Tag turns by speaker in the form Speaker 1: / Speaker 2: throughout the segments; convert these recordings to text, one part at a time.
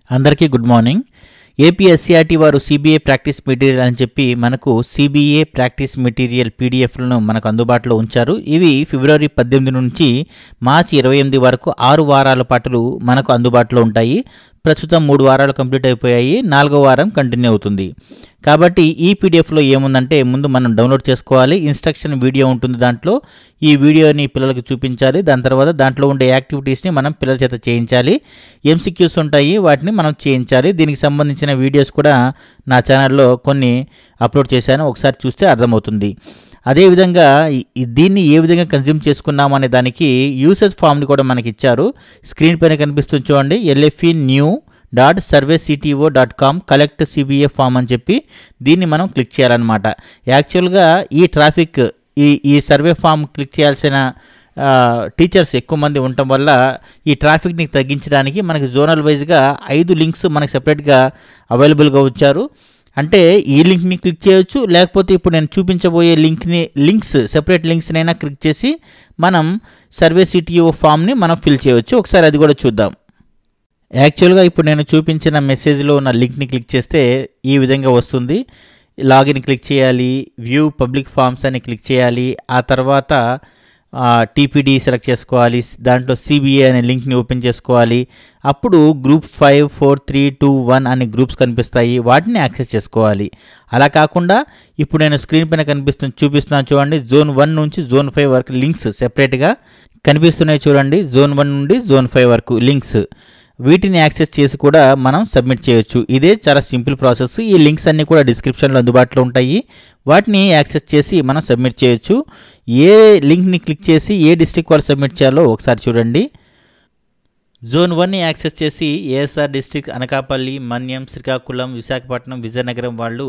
Speaker 1: అందరికీ good morning. APSCERT వారు CBA practice material అని చెప్పి మనకు సిబిఏ ప్రాక్టీస్ మెటీరియల్ పీడిఎఫ్లను మనకు అందుబాటులో ఉంచారు. ఇవి ఫిబ్రవరి 18 నుంచి మార్చి 28 వరకు 6 వారాల పాటు మనకు అందుబాటులో ఉంటాయి. ప్రస్తుతం 3 వారాలు కంప్లీట్ అయిపోయాయి, 4వ వారం కంటిన్యూ అవుతుంది. కాబట్టి ఈ పీడిఎఫ్లో ఏముందంటే ముందు మనం డౌన్లోడ్ చేసుకోవాలి. ఇన్స్ట్రక్షన్ వీడియో ఉంటుంది, దాంట్లో ఈ వీడియోని పిల్లలకు చూపించాలి. దాని తర్వాత దాంట్లో ఉండే యాక్టివిటీస్ని మనం పిల్లల చేత చేయించాలి. ఎంసీక్యూస్ ఉంటాయి, వాటిని మనం చేయించాలి. దీనికి సంబంధించిన వీడియోస్ కూడా నా ఛానల్లో కొన్ని అప్లోడ్ చేశాను, ఒకసారి చూస్తే అర్థమవుతుంది. అదేవిధంగా దీన్ని ఏ విధంగా కన్జ్యూమ్ చేసుకున్నాము అనే దానికి యూసేజ్ ఫామ్ని కూడా మనకి ఇచ్చారు. స్క్రీన్ పైన కనిపిస్తుంది చూడండి, lfenew.surveycto.com కలెక్ట్ సిబిఏ ఫామ్ అని చెప్పి దీన్ని మనం క్లిక్ చేయాలన్నమాట. యాక్చువల్గా ఈ ట్రాఫిక్ ఈ సర్వే ఫామ్ క్లిక్ చేయాల్సిన టీచర్స్ ఎక్కువ మంది ఉండటం వల్ల ఈ ట్రాఫిక్ని తగ్గించడానికి మనకి జోనల్ వైజ్గా 5 లింక్స్ మనకి సెపరేట్గా అవైలబుల్గా ఉంచారు. అంటే ఈ లింక్ని క్లిక్ చేయొచ్చు, లేకపోతే ఇప్పుడు నేను చూపించబోయే లింక్స్ సెపరేట్ లింక్స్నైనా క్లిక్ చేసి మనం సర్వే సిటిఓ ఫామ్ని మనం ఫిల్ చేయవచ్చు. ఒకసారి అది కూడా చూద్దాం. యాక్చువల్గా ఇప్పుడు నేను చూపించిన మెసేజ్లో ఉన్న లింక్ని క్లిక్ చేస్తే ఈ విధంగా వస్తుంది. లాగిన్ క్లిక్ చేయాలి, వ్యూ పబ్లిక్ ఫామ్స్ అని క్లిక్ చేయాలి, ఆ తర్వాత టీపీడీ సెలెక్ట్ చేసుకోవాలి, దాంట్లో సిబిఏ అనే లింక్ని ఓపెన్ చేసుకోవాలి. అప్పుడు గ్రూప్ 5, 4, 3, 2, 1 అనే గ్రూప్స్ కనిపిస్తాయి, వాటిని యాక్సెస్ చేసుకోవాలి. అలా కాకుండా ఇప్పుడు నేను స్క్రీన్ పైన చూపిస్తున్నాను చూడండి, జోన్ 1 నుంచి జోన్ 5 వరకు లింక్స్ సెపరేట్గా కనిపిస్తున్నాయి చూడండి. జోన్ 1 నుండి జోన్ 5 వరకు లింక్స్, వీటిని యాక్సెస్ చేసి కూడా మనం సబ్మిట్ చేయొచ్చు. ఇదే చాలా సింపుల్ ప్రాసెస్. ఈ లింక్స్ అన్నీ కూడా డిస్క్రిప్షన్లో అందుబాటులో ఉంటాయి, వాటిని యాక్సెస్ చేసి మనం సబ్మిట్ చేయొచ్చు. ఏ లింక్ని క్లిక్ చేసి ఏ డిస్ట్రిక్ట్ వాళ్ళు సబ్మిట్ చేయాలో ఒకసారి చూడండి. జోన్ 1ని యాక్సెస్ చేసి ఏఎస్ఆర్ డిస్ట్రిక్ట్, అనకాపల్లి, మన్యం, శ్రీకాకుళం, విశాఖపట్నం, విజయనగరం వాళ్ళు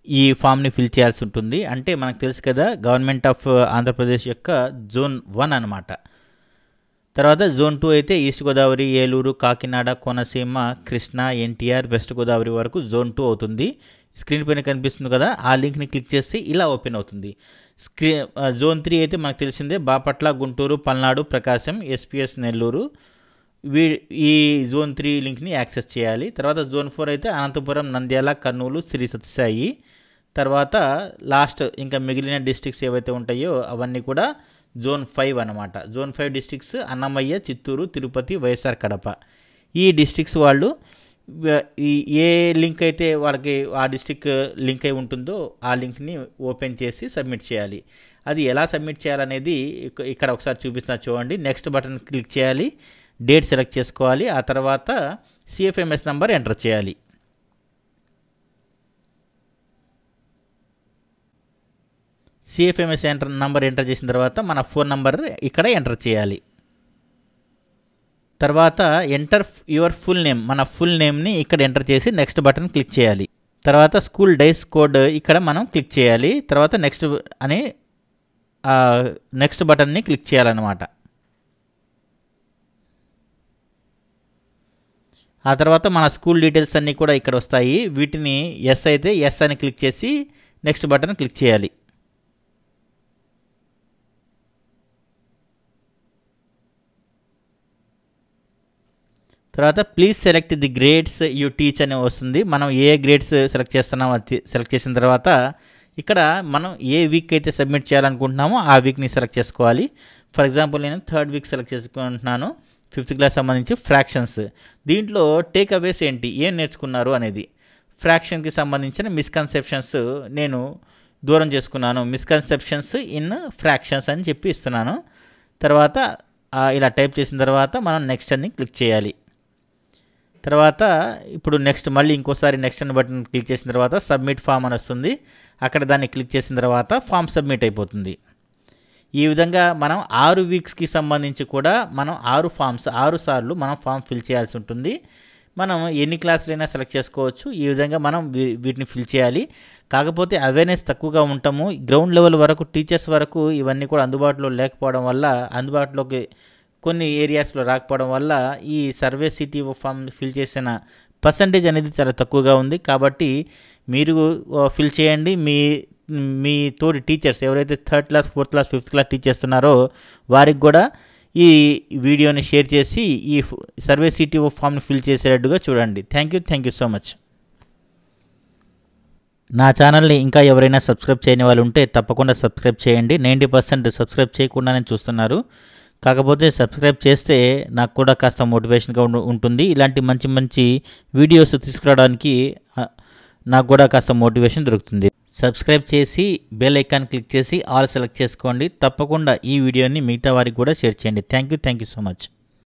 Speaker 1: ఈ ఫామ్ని ఫిల్ చేయాల్సి ఉంటుంది. అంటే మనకు తెలుసు కదా, గవర్నమెంట్ ఆఫ్ ఆంధ్రప్రదేశ్ యొక్క జోన్ 1 అనమాట. తర్వాత జోన్ 2 అయితే ఈస్ట్ గోదావరి, ఏలూరు, కాకినాడ, కోనసీమ, కృష్ణా, ఎన్టీఆర్, వెస్ట్ గోదావరి వరకు జోన్ 2 అవుతుంది. స్క్రీన్ పైన కనిపిస్తుంది కదా, ఆ లింక్ని క్లిక్ చేస్తే ఇలా ఓపెన్ అవుతుంది. జోన్ 3 అయితే మనకు తెలిసిందే, బాపట్ల, గుంటూరు, పల్నాడు, ప్రకాశం, ఎస్పీఎస్, నెల్లూరు. ఈ జోన్ 3 లింక్ని యాక్సెస్ చేయాలి. తర్వాత జోన్ 4 అయితే అనంతపురం, నంద్యాల, కర్నూలు, శ్రీ సత్యసాయి. తర్వాత లాస్ట్ ఇంకా మిగిలిన డిస్ట్రిక్ట్స్ ఏవైతే ఉంటాయో అవన్నీ కూడా జోన్ 5 అనమాట. Zone 5 districts Annamayya, Chittoor, Tirupati, YSR Kadapa. ఈ డిస్ట్రిక్ట్స్ వాళ్ళు ఏ లింక్ అయితే వాళ్ళకి ఆ డిస్ట్రిక్ట్ లింక్ అయి ఉంటుందో ఆ లింక్ని ఓపెన్ చేసి సబ్మిట్ చేయాలి. అది ఎలా సబ్మిట్ చేయాలనేది ఇక్కడ ఒకసారి చూపిస్తున్నా చూడండి. నెక్స్ట్ బటన్ క్లిక్ చేయాలి, డేట్ సెలెక్ట్ చేసుకోవాలి, ఆ తర్వాత సిఎఫ్ఎంఎస్ నెంబర్ ఎంటర్ చేయాలి. సిఎఫ్ఎంఎస్ నంబర్ ఎంటర్ చేసిన తర్వాత మన ఫోన్ నంబర్ ఇక్కడ ఎంటర్ చేయాలి. తర్వాత ఎంటర్ యువర్ ఫుల్ నేమ్, మన ఫుల్ నేమ్ని ఇక్కడ ఎంటర్ చేసి నెక్స్ట్ బటన్ క్లిక్ చేయాలి. తర్వాత స్కూల్ డేస్ కోడ్ ఇక్కడ మనం క్లిక్ చేయాలి. తర్వాత నెక్స్ట్ బటన్ని క్లిక్ చేయాలన్నమాట. ఆ తర్వాత మన స్కూల్ డీటెయిల్స్ అన్నీ కూడా ఇక్కడ వస్తాయి. వీటిని ఎస్ అయితే ఎస్ అని క్లిక్ చేసి నెక్స్ట్ బటన్ క్లిక్ చేయాలి. తర్వాత please select the grades you teach అని వస్తుంది. మనం ఏ గ్రేడ్స్ సెలెక్ట్ చేస్తున్నామో అది సెలెక్ట్ చేసిన తర్వాత ఇక్కడ మనం ఏ వీక్ అయితే సబ్మిట్ చేయాలనుకుంటున్నామో ఆ వీక్ని సెలెక్ట్ చేసుకోవాలి. ఫర్ ఎగ్జాంపుల్ నేను 3rd వీక్ సెలెక్ట్ చేసుకుంటున్నాను, 5th క్లాస్ సంబంధించి ఫ్రాక్షన్స్. దీంట్లో టేక్ అవేస్ ఏంటి, ఏం నేర్చుకున్నారు అనేది. ఫ్రాక్షన్కి సంబంధించిన మిస్కన్సెప్షన్స్ నేను దూరం చేసుకున్నాను, మిస్కన్సెప్షన్స్ ఇన్ ఫ్రాక్షన్స్ అని చెప్పి ఇస్తున్నాను. తర్వాత ఇలా టైప్ చేసిన తర్వాత మనం నెక్స్ట్ అని క్లిక్ చేయాలి. తర్వాత ఇప్పుడు మళ్ళీ ఇంకోసారి నెక్స్ట్ అని బటన్ క్లిక్ చేసిన తర్వాత సబ్మిట్ ఫామ్ అని వస్తుంది. అక్కడ దాన్ని క్లిక్ చేసిన తర్వాత ఫామ్ సబ్మిట్ అయిపోతుంది. ఈ విధంగా మనం 6 వీక్స్కి సంబంధించి కూడా మనం 6 సార్లు మనం ఫామ్ ఫిల్ చేయాల్సి ఉంటుంది. మనం ఎన్ని క్లాసులైనా సెలెక్ట్ చేసుకోవచ్చు. ఈ విధంగా మనం వీటిని ఫిల్ చేయాలి. కాకపోతే అవేర్నెస్ తక్కువగా ఉంటాము. గ్రౌండ్ లెవెల్ వరకు టీచర్స్ వరకు ఇవన్నీ కూడా అందుబాటులో లేకపోవడం వల్ల, అందుబాటులోకి కొన్ని ఏరియాస్లో రాకపోవడం వల్ల ఈ సర్వే సిటిఓ ఫామ్ ఫిల్ చేసిన పర్సంటేజ్ అనేది చాలా తక్కువగా ఉంది. కాబట్టి మీరు ఫిల్ చేయండి. మీ తోటి టీచర్స్ ఎవరైతే 3rd class, 4th class, 5th class teach చేస్తున్నారో వారికి కూడా ఈ వీడియోని షేర్ చేసి ఈ సర్వే సిటిఓ ఫామ్ని ఫిల్ చేసేటట్టుగా చూడండి. Thank you so much. నా ఛానల్ని ఇంకా ఎవరైనా సబ్స్క్రైబ్ చేయని వాళ్ళు ఉంటే తప్పకుండా సబ్స్క్రైబ్ చేయండి. 90% సబ్స్క్రైబ్ చేయకుండానే చూస్తున్నారు. కాకపోతే సబ్స్క్రైబ్ చేస్తే నాకు కూడా కాస్త మోటివేషన్గా ఉంటుంది. ఇలాంటి మంచి మంచి వీడియోస్ తీసుకురావడానికి నాకు కూడా కాస్త మోటివేషన్ దొరుకుతుంది. సబ్స్క్రైబ్ చేసి బెల్ ఐకాన్ క్లిక్ చేసి ఆల్ సెలెక్ట్ చేసుకోండి. తప్పకుండా ఈ వీడియోని మిగతా వారికి కూడా షేర్ చేయండి. Thank you so much.